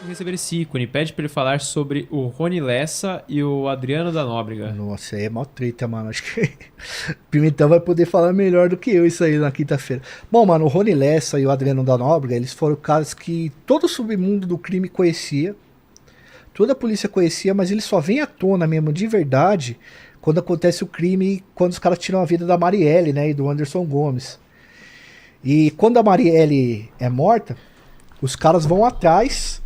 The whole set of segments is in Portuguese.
Receber esse ícone, pede pra ele falar sobre o Rony Lessa e o Adriano da Nóbrega. Nossa, aí é mó treta, mano. Acho que Pimentão vai poder falar melhor do que eu isso aí na quinta-feira. Bom, mano, o Rony Lessa e o Adriano da Nóbrega, eles foram caras que todo o submundo do crime conhecia, toda a polícia conhecia, mas eles só vêm à tona mesmo, de verdade, quando acontece o crime, quando os caras tiram a vida da Marielle, né, e do Anderson Gomes. E quando a Marielle é morta, os caras vão atrás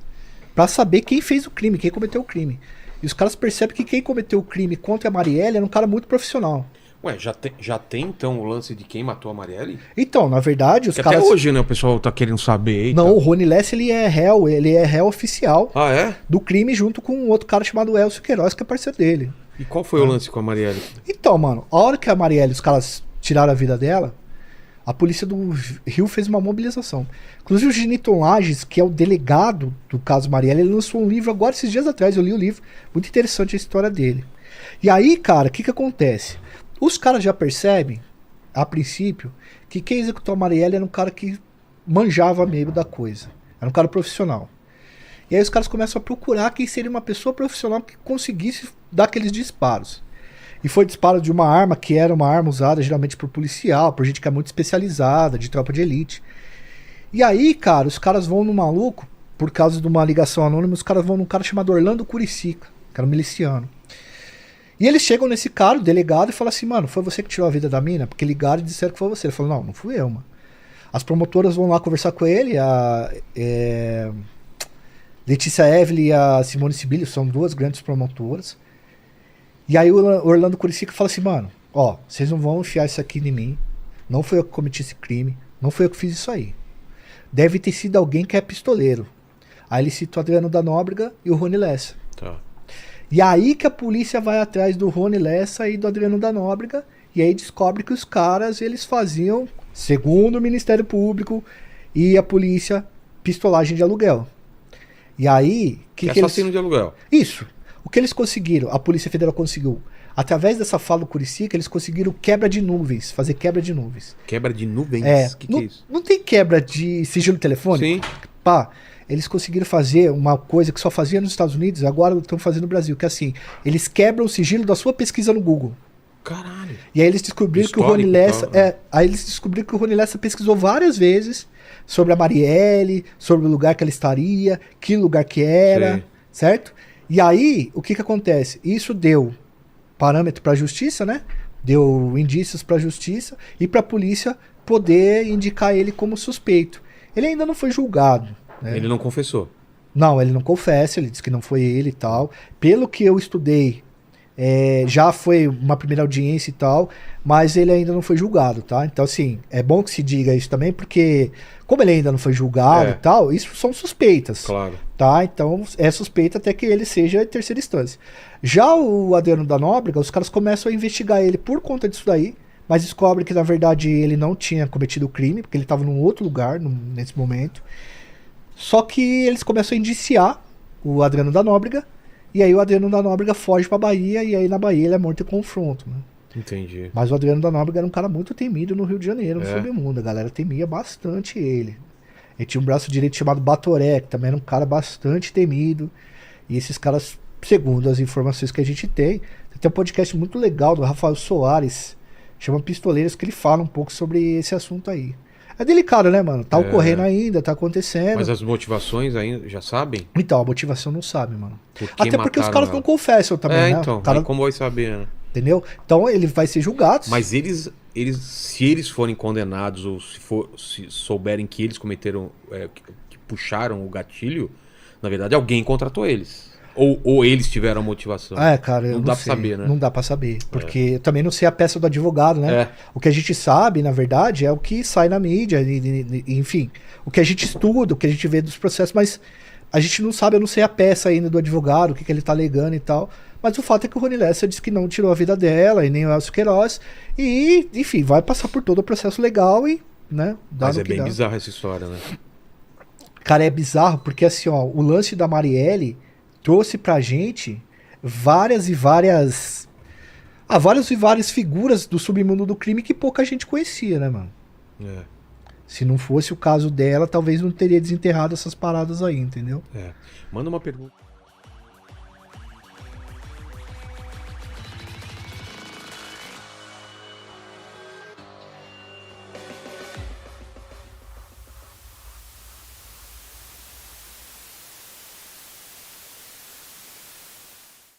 pra saber quem fez o crime, quem cometeu o crime. E os caras percebem que quem cometeu o crime contra a Marielle era um cara muito profissional. Ué, já tem então o lance de quem matou a Marielle? Então, na verdade, os Que caras... até hoje, né, o pessoal tá querendo saber. Eita. Não, o Rony Lessa, ele é réu oficial Ah, é? do crime junto com um outro cara chamado Elcio Queiroz, que é parceiro dele. E qual foi o lance com a Marielle? Então, mano, a hora que a Marielle, os caras tiraram a vida dela, a polícia do Rio fez uma mobilização. Inclusive o Geniton Lages, que é o delegado do caso Marielle, ele lançou um livro agora, esses dias atrás, eu li o livro. Muito interessante a história dele. E aí, cara, o que acontece? Os caras já percebem, a princípio, que quem executou a Marielle era um cara que manjava meio da coisa. Era um cara profissional. E aí os caras começam a procurar quem seria uma pessoa profissional que conseguisse dar aqueles disparos. E foi disparo de uma arma que era uma arma usada geralmente por policial, por gente que é muito especializada, de tropa de elite. E aí, cara, os caras vão no maluco, por causa de uma ligação anônima, os caras vão num cara chamado Orlando Curicica, que era um miliciano. E eles chegam nesse cara, o delegado, e falam assim, mano, foi você que tirou a vida da mina? Porque ligaram e disseram que foi você. Ele falou, não fui eu, mano. As promotoras vão lá conversar com ele, Letícia Evelyn e a Simone Sibilio são duas grandes promotoras. E aí o Orlando Curicica fala assim, mano, ó, vocês não vão enfiar isso aqui em mim. Não foi eu que cometi esse crime. Não foi eu que fiz isso aí. Deve ter sido alguém que é pistoleiro. Aí ele cita o Adriano da Nóbrega e o Rony Lessa. Tá. E aí que a polícia vai atrás do Rony Lessa e do Adriano da Nóbrega. E aí descobre que os caras, eles faziam, segundo o Ministério Público e a polícia, pistolagem de aluguel. E aí... Que assassino de aluguel. Isso. O que eles conseguiram? A Polícia Federal conseguiu. Através dessa fala do Curicica, eles conseguiram quebra de nuvens. Fazer quebra de nuvens. Quebra de nuvens? É. Que é isso? Não tem quebra de sigilo telefônico? Sim. Pá. Eles conseguiram fazer uma coisa que só fazia nos Estados Unidos, agora estão fazendo no Brasil, que é assim, eles quebram o sigilo da sua pesquisa no Google. Caralho. E aí eles descobriram que o Rony Lessa... aí eles descobriram que o Rony Lessa pesquisou várias vezes sobre a Marielle, sobre o lugar que ela estaria, que lugar que era, Sim. certo? E aí, o que acontece? Isso deu parâmetro para a justiça, né? Deu indícios para a justiça e para a polícia poder indicar ele como suspeito. Ele ainda não foi julgado. Né? Ele não confessou. Não, ele não confessa, ele disse que não foi ele e tal. Pelo que eu estudei, já foi uma primeira audiência e tal, mas ele ainda não foi julgado, tá? Então, assim, é bom que se diga isso também, porque como ele ainda não foi julgado e tal, isso são suspeitas. Claro. Tá? Então, é suspeita até que ele seja em terceira instância. Já o Adriano da Nóbrega, os caras começam a investigar ele por conta disso daí, mas descobrem que, na verdade, ele não tinha cometido o crime, porque ele estava num outro lugar nesse momento. Só que eles começam a indiciar o Adriano da Nóbrega, e aí o Adriano da Nóbrega foge pra Bahia, e aí na Bahia ele é morto em confronto, né? Entendi. Mas o Adriano da Nóbrega era um cara muito temido no Rio de Janeiro, no submundo. A galera temia bastante ele. Ele tinha um braço direito chamado Batoré, que também era um cara bastante temido. E esses caras, segundo as informações que a gente tem um podcast muito legal do Rafael Soares, chama Pistoleiros, que ele fala um pouco sobre esse assunto aí. É delicado, né, mano? Tá ocorrendo ainda, tá acontecendo. Mas as motivações ainda já sabem? Então, a motivação não sabe, mano. Até porque os caras não confessam também, né? Então, cara... como vai saber, né? Entendeu? Então ele vai ser julgado. Mas se eles forem condenados ou se souberem que eles cometeram, que puxaram o gatilho, na verdade alguém contratou eles. Ou eles tiveram a motivação. Cara, eu não dá pra saber, né? Não dá pra saber. Porque eu também não sei a peça do advogado, né? O que a gente sabe, na verdade, é o que sai na mídia, enfim. O que a gente estuda, o que a gente vê dos processos, mas a gente não sabe, eu não sei a peça ainda do advogado, o que ele tá alegando e tal. Mas o fato é que o Rony Lessa disse que não tirou a vida dela, e nem o Elcio Queiroz. E, enfim, vai passar por todo o processo legal e, né? Mas é bem bizarra essa história, né? Cara, é bizarro, porque assim, ó, o lance da Marielle trouxe pra gente várias e várias figuras do submundo do crime que pouca gente conhecia, né, mano? Se não fosse o caso dela, talvez não teria desenterrado essas paradas aí, entendeu? Manda uma pergunta.